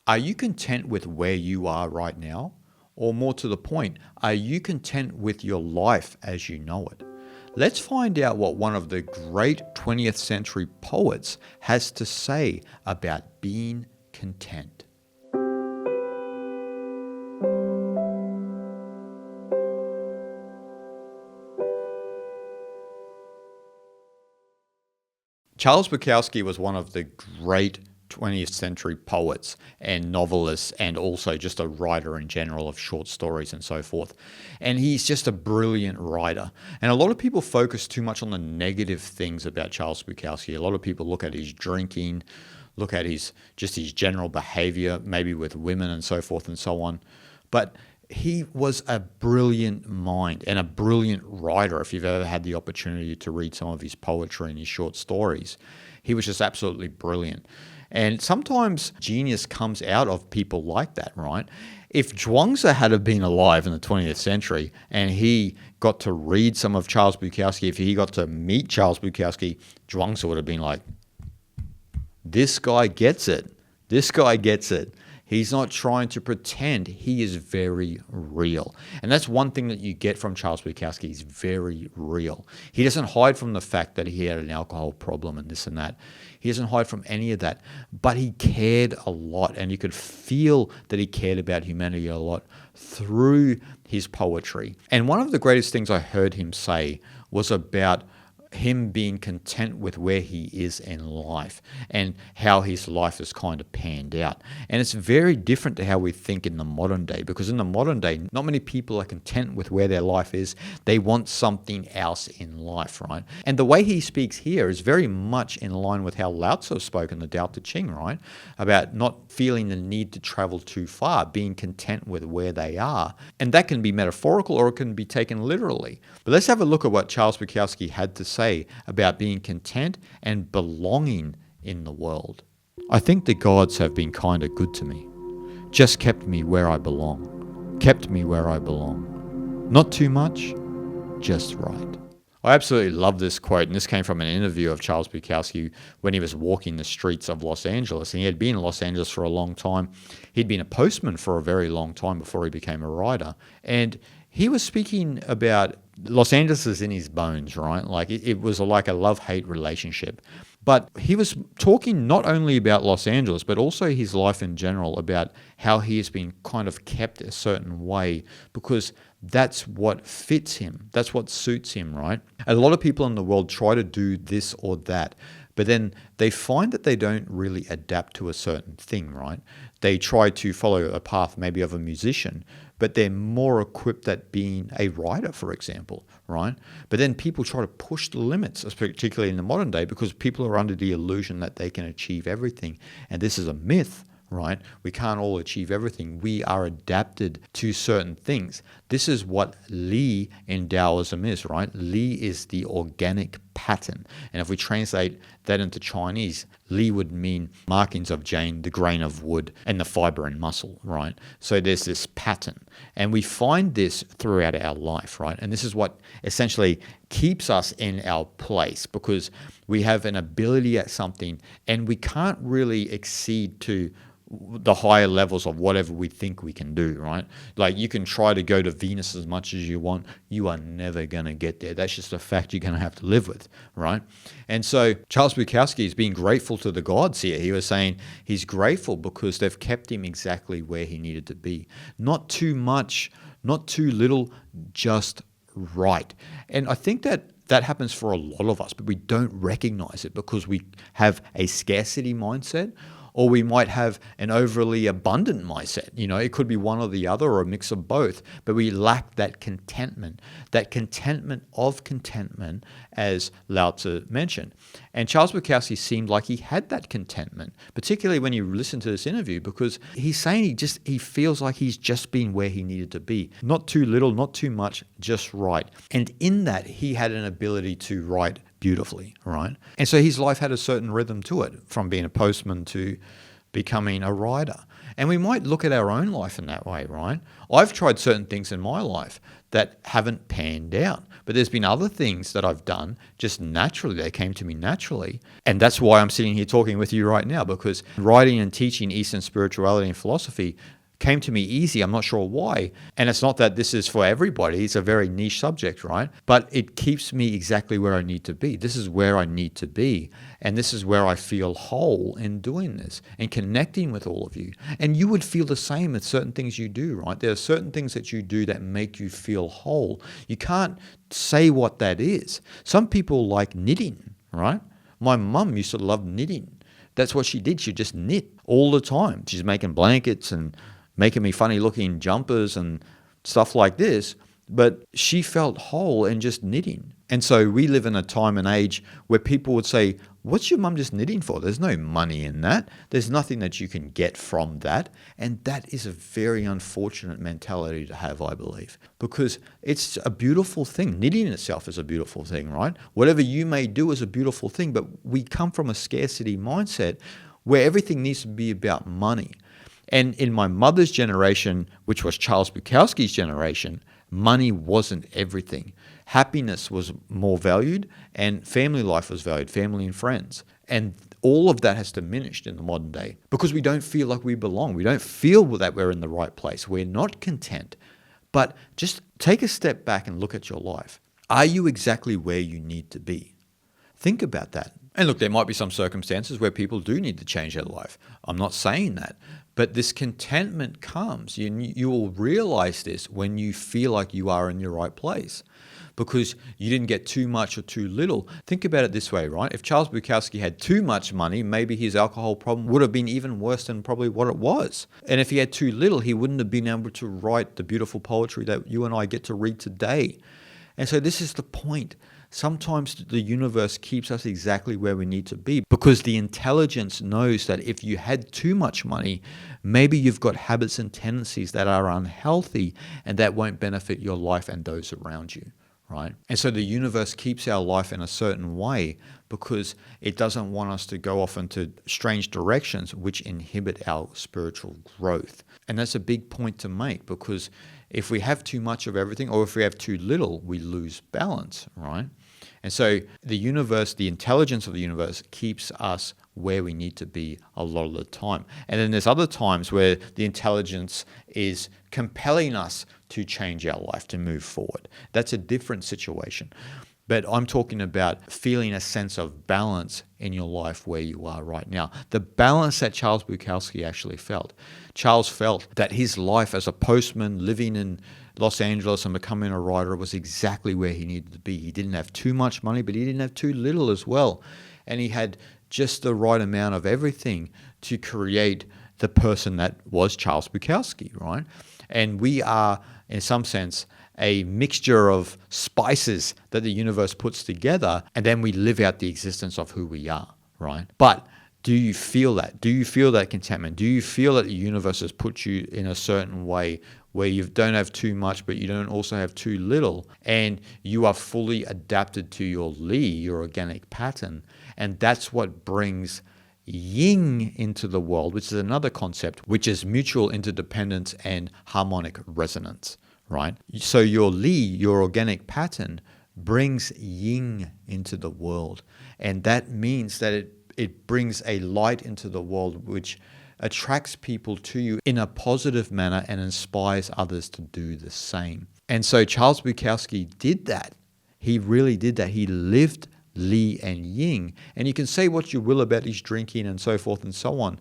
Are you content with where you are right now? Or more to the point, are you content with your life as you know it? Let's find out what one of the great 20th century poets has to say about being content. Charles Bukowski was one of the great 20th century poets and novelists, and also just a writer in general of short stories and so forth. And he's just a brilliant writer. And a lot of people focus too much on the negative things about Charles Bukowski. A lot of people look at his drinking, look at his general behavior, maybe with women and so forth and so on. But he was a brilliant mind and a brilliant writer. If you've ever had the opportunity to read some of his poetry and his short stories, he was just absolutely brilliant. And sometimes genius comes out of people like that, right? If Zhuangzi had have been alive in the 20th century and he got to read some of Charles Bukowski, if he got to meet Charles Bukowski, Zhuangzi would have been like, this guy gets it. This guy gets it. He's not trying to pretend. He is very real. And that's one thing that you get from Charles Bukowski. He's very real. He doesn't hide from the fact that he had an alcohol problem and this and that. He doesn't hide from any of that. But he cared a lot, and you could feel that he cared about humanity a lot through his poetry. And one of the greatest things I heard him say was about him being content with where he is in life and how his life has kind of panned out. And it's very different to how we think in the modern day, because in the modern day, not many people are content with where their life is. They want something else in life, right? And the way he speaks here is very much in line with how Lao Tzu spoke in the Tao Te Ching, right? About not feeling the need to travel too far, being content with where they are. And that can be metaphorical or it can be taken literally. But let's have a look at what Charles Bukowski had to say about being content and belonging in the world. I think the gods have been kind of good to me. Just kept me where I belong. Kept me where I belong. Not too much, just right. I absolutely love this quote, and this came from an interview of Charles Bukowski when he was walking the streets of Los Angeles. And he had been in Los Angeles for a long time. He'd been a postman for a very long time before he became a writer. And he was speaking about Los Angeles is in his bones, right? Like it was like a love-hate relationship. But he was talking not only about Los Angeles, but also his life in general, about how he has been kind of kept a certain way because that's what fits him. That's what suits him, right? A lot of people in the world try to do this or that, but then they find that they don't really adapt to a certain thing, right? They try to follow a path maybe of a musician, but they're more equipped at being a writer, for example, right? But then people try to push the limits, particularly in the modern day, because people are under the illusion that they can achieve everything. And this is a myth, right? We can't all achieve everything. We are adapted to certain things. This is what Li in Taoism is, right? Li is the organic pattern. And if we translate that into Chinese, Li would mean markings of Jane, the grain of wood, and the fiber and muscle, right? So there's this pattern. And we find this throughout our life, right? And this is what essentially keeps us in our place, because we have an ability at something and we can't really exceed to the higher levels of whatever we think we can do, right? Like you can try to go to Venus as much as you want. You are never going to get there. That's just a fact you're going to have to live with, right? And so Charles Bukowski is being grateful to the gods here. He was saying he's grateful because they've kept him exactly where he needed to be. Not too much, not too little, just right. And I think that happens for a lot of us, but we don't recognize it because we have a scarcity mindset, or we might have an overly abundant mindset. You know, it could be one or the other or a mix of both, but we lack that contentment of contentment, as Lao Tzu mentioned. And Charles Bukowski seemed like he had that contentment, particularly when you listen to this interview, because he's saying he feels like he's just been where he needed to be. Not too little, not too much, just right. And in that, he had an ability to write beautifully, right? And so his life had a certain rhythm to it, from being a postman to becoming a writer. And we might look at our own life in that way, right? I've tried certain things in my life that haven't panned out. But there's been other things that I've done just naturally. They came to me naturally. And that's why I'm sitting here talking with you right now, because writing and teaching Eastern spirituality and philosophy came to me easy. I'm not sure why. And it's not that this is for everybody. It's a very niche subject, right? But it keeps me exactly where I need to be. This is where I need to be. And this is where I feel whole in doing this and connecting with all of you. And you would feel the same with certain things you do, right? There are certain things that you do that make you feel whole. You can't say what that is. Some people like knitting, right? My mum used to love knitting. That's what she did. She'd just knit all the time. She's making blankets and making me funny looking jumpers and stuff like this, but she felt whole in just knitting. And so we live in a time and age where people would say, what's your mum just knitting for? There's no money in that. There's nothing that you can get from that. And that is a very unfortunate mentality to have, I believe, because it's a beautiful thing. Knitting itself is a beautiful thing, right? Whatever you may do is a beautiful thing, but we come from a scarcity mindset where everything needs to be about money. And in my mother's generation, which was Charles Bukowski's generation, money wasn't everything. Happiness was more valued and family life was valued, family and friends. And all of that has diminished in the modern day because we don't feel like we belong. We don't feel that we're in the right place. We're not content. But just take a step back and look at your life. Are you exactly where you need to be? Think about that. And look, there might be some circumstances where people do need to change their life. I'm not saying that. But this contentment comes. You will realize this when you feel like you are in your right place because you didn't get too much or too little. Think about it this way, right? If Charles Bukowski had too much money, maybe his alcohol problem would have been even worse than probably what it was. And if he had too little, he wouldn't have been able to write the beautiful poetry that you and I get to read today. And so this is the point. Sometimes the universe keeps us exactly where we need to be because the intelligence knows that if you had too much money, maybe you've got habits and tendencies that are unhealthy and that won't benefit your life and those around you, right? And so the universe keeps our life in a certain way because it doesn't want us to go off into strange directions which inhibit our spiritual growth. And that's a big point to make because if we have too much of everything or if we have too little, we lose balance, right? And so the universe, the intelligence of the universe keeps us where we need to be a lot of the time. And then there's other times where the intelligence is compelling us to change our life, to move forward. That's a different situation. But I'm talking about feeling a sense of balance in your life where you are right now. The balance that Charles Bukowski actually felt. Charles felt that his life as a postman living in Los Angeles and becoming a writer was exactly where he needed to be. He didn't have too much money, but he didn't have too little as well. And he had just the right amount of everything to create the person that was Charles Bukowski, right? And we are, in some sense, a mixture of spices that the universe puts together, and then we live out the existence of who we are, right? But do you feel that? Do you feel that contentment? Do you feel that the universe has put you in a certain way where you don't have too much, but you don't also have too little, and you are fully adapted to your Li, your organic pattern? And that's what brings yin into the world, which is another concept, which is mutual interdependence and harmonic resonance, right? So your Li, your organic pattern, brings yin into the world. And that means that it brings a light into the world which attracts people to you in a positive manner and inspires others to do the same. And so Charles Bukowski did that. He really did that. He lived Li and Yin. And you can say what you will about his drinking and so forth and so on,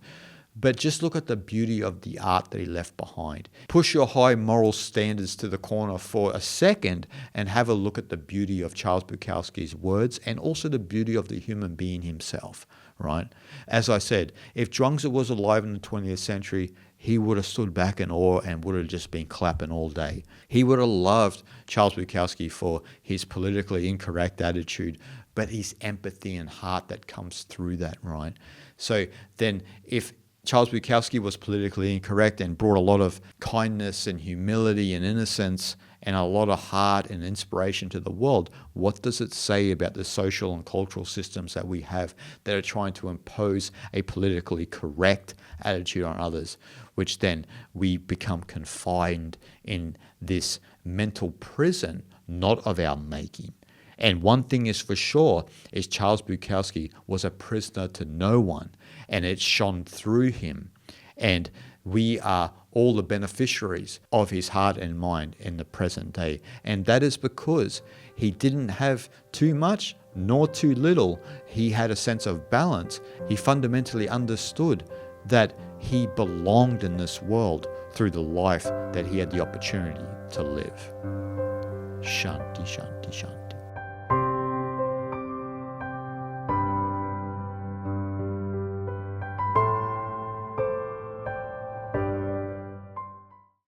but just look at the beauty of the art that he left behind. Push your high moral standards to the corner for a second and have a look at the beauty of Charles Bukowski's words and also the beauty of the human being himself, right? As I said, if Zhuangzi was alive in the 20th century, he would have stood back in awe and would have just been clapping all day. He would have loved Charles Bukowski for his politically incorrect attitude, but his empathy and heart that comes through that, right? So then if Charles Bukowski was politically incorrect and brought a lot of kindness and humility and innocence and a lot of heart and inspiration to the world. What does it say about the social and cultural systems that we have that are trying to impose a politically correct attitude on others, which then we become confined in this mental prison, not of our making? And one thing is for sure, is Charles Bukowski was a prisoner to no one, and it shone through him. And we are all the beneficiaries of his heart and mind in the present day. And that is because he didn't have too much nor too little. He had a sense of balance. He fundamentally understood that he belonged in this world through the life that he had the opportunity to live. Shanti, shanti, shanti.